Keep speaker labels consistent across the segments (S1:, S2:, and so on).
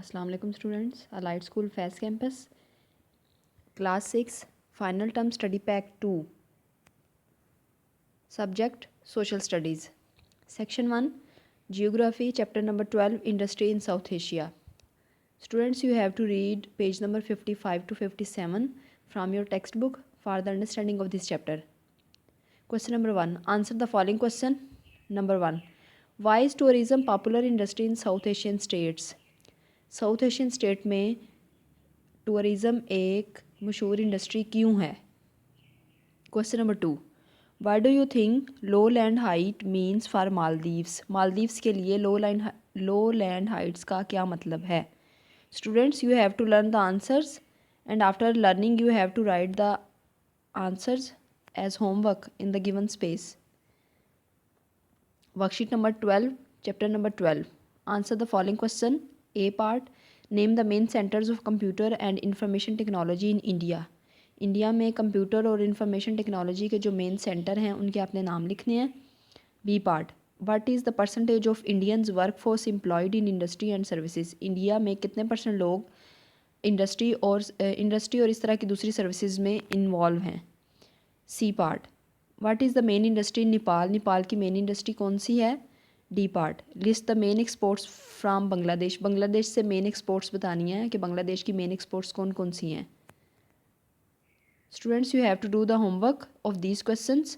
S1: अस्सलाम वालेकुम students, allied school Faiz campus class 6 final term study pack 2 subject social studies section 1 geography chapter number 12 industry in south Asia. Students, you have to read page number 55 to 57 from your textbook for the understanding of this chapter. Question number 1. Answer the following question. Number 1. Why is tourism popular industry in South Asian states? South Asian state में tourism एक मशहूर industry क्यों है? Question number 2. Why do you think low land height means for Maldives? Maldives के लिए low land heights का क्या मतलब है? Students, you have to learn the answers and after learning you have to write the answers as homework in the given space. Worksheet number 12 chapter number 12. Answer the following question. A part. Name the main centres of computer and information technology in India. India में computer और information technology के जो main centre हैं उनके आपने नाम लिखने हैं. B part. What is the percentage of Indians work force employed in industry and services. India में कितने % लोग इंडस्ट्री और इस तरह की दूसरी सर्विसेज में इन्वॉल्व हैं. C part. What is the main industry in Nepal. Nepal की मेन इंडस्ट्री कौन सी है. D part. List the main exports from Bangladesh. Bangladesh से मेन एक्सपोर्ट्स बतानी है कि बांग्लादेश की मेन एक्सपोर्ट्स कौन कौन सी हैं. Students, you have to do the homework of these questions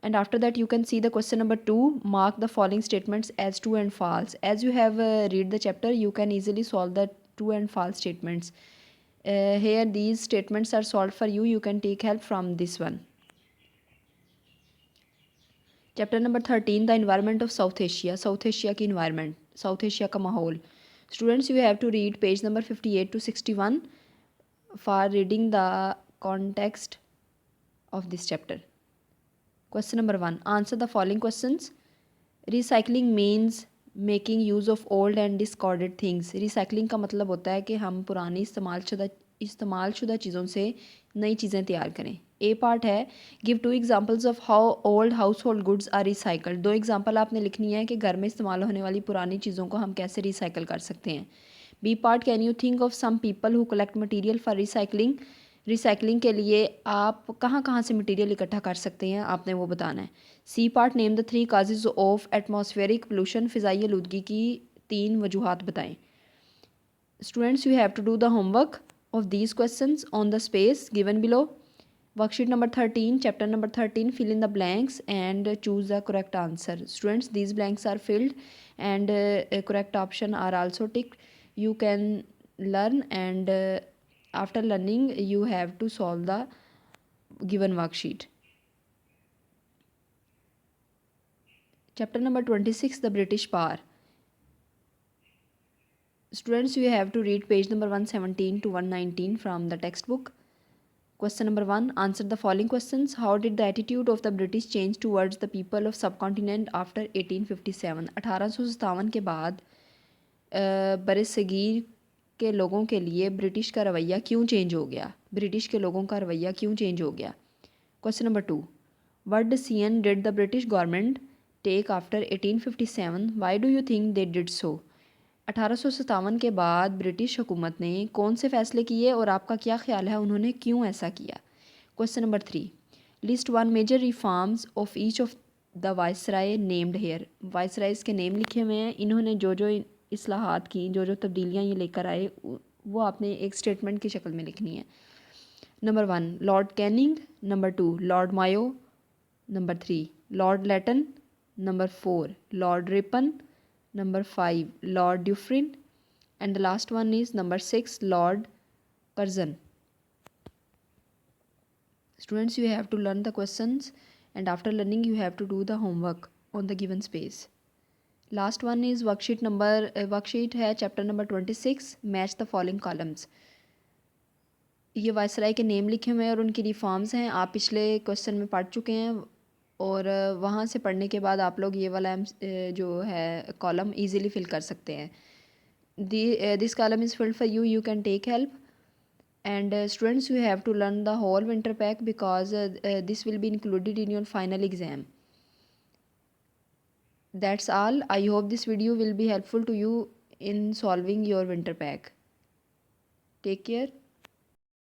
S1: and after that you can see the question number 2. Mark the following statements as true and false. As you have read the chapter, you can easily solve the true and false statements. Here these statements are solved for you. You can take help from this one. Chapter number 13 the environment of South Asia. South Asia की environment, South Asia का माहौल. Students, you have to read page number 58 to 61 for reading the context of this chapter. Question number 1. Answer the following questions. Recycling means making use of old and discarded things. Recycling का मतलब होता है कि हम पुरानी इस्तेमालशुदा चीज़ों से नई चीज़ें तैयार करें. ए पार्ट है give 2 examples of how old house hold goods are recycled. 2 example आपने लिखनी है कि घर में इस्तेमाल होने वाली पुरानी चीज़ों को हम कैसे रिसाइकल कर सकते हैं. B part. Can you think of some people who collect material for recycling. Recycling के लिए आप कहाँ कहाँ से मटेरियल इकट्ठा कर सकते हैं, आपने वो बताना है. C part. Name the 3 causes of atmospheric pollution. फ़िज़ाई आलूदगी की 3 वजूहात बताएं. Students, you have to do the homework of these questions on the space given below. Worksheet number 13 chapter number 13. Fill in the blanks and choose the correct answer. Students, these blanks are filled and correct option are also ticked. You can learn and after learning you have to solve the given worksheet. Chapter number 26 the British power. Students, you have to read page number 117 to 119 from the textbook. Question number 1. Answer the following questions. How did the attitude of the British change towards the people of subcontinent after 1857. 1857 के बाद बरसगीर के लोगों के लिए British का रवैया क्यों change हो गया. ब्रिटिश के लोगों का रवैया क्यों चेंज हो गया. Question number 2. What decision did the British government take after 1857? Why do you think they did so? 1857 के बाद ब्रिटिश हुकूमत ने कौन से फ़ैसले किए और आपका क्या ख्याल है उन्होंने क्यों ऐसा किया. Question number 3. List 1 major reforms of each of the viceroy named here. Viceroys के नेम लिखे हुए हैं. इन्होंने जो जो इस्लाहात की, जो जो तब्दीलियाँ ये लेकर आए, वो आपने एक स्टेटमेंट की शक्ल में लिखनी है. Number 1 Lord Canning. Number 2 Lord Mayo. Number 3 Lord Lytton. Number 4 Lord Ripon. Number 5 Lord Dufferin and the last one is number 6 Lord Curzon. Students, you have to learn the questions and after learning you have to do the homework on the given space. Last one is worksheet है chapter number 26. Match the following columns. ये viceroy के name लिखे हुए हैं और उनकी reforms हैं. आप पिछले क्वेश्चन में पढ़ चुके हैं और वहाँ से पढ़ने के बाद आप लोग ये वाला जो है कॉलम इजीली फिल कर सकते हैं. This column is filled for you. You can take help. And students, you have to learn the whole winter pack because this will be included in your final exam. That's all. I hope this video will be helpful to you in solving your winter pack. Take care.